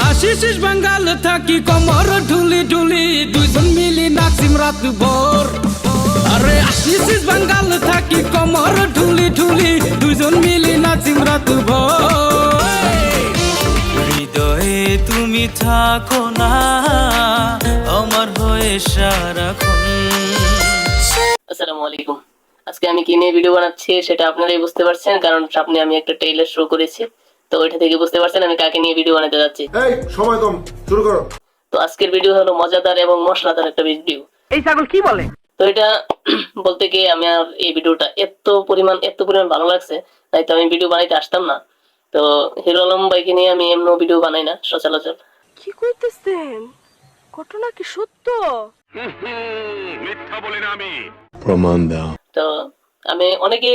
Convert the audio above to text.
আশিস বাঙ্গাল থাকি কমর ঢুলি ঢুলি দুইজন মিলি নাচিম রাত ভোর। আরে আশিস বাঙ্গাল থাকি কমর ঢুলি ঢুলি দুইজন মিলি নাচিম রাত ভোর। হৃদয়ে তুমি থাকো না আমার হয়ে সারাক্ষণ। আসসালামু আলাইকুম। আজকে আমি কি নিয়ে ভিডিও বানাচ্ছি সেটা আপনারাই বুঝতে পারছেন, কারণ সামনে আমি একটা ট্রেইলার শো করেছি, তো ওইটা থেকে বুঝতে পারছেন আমি কাকে নিয়ে ভিডিও বানাতে যাচ্ছি। এই সময় কম, শুরু করো। তো আজকের ভিডিও হলো মজাদার এবং মশলাদার একটা ভিডিও। এই ছাগল কি বলে? তো এটা বলতে গিয়ে আমি আর এই ভিডিওটা এত পরিমাণ ভালো লাগছে, তাই তো আমি ভিডিও বানাইতে আসতাম না। তো হিরো আলম ভাইকে নিয়ে আমি এমন ভিডিও বানাই না সচরাচর। কি কইতেছেন? ঘটনা কি সত্য? মিথ্যা বলি না আমি। প্রমাণ দাও। তো আমি অনেকে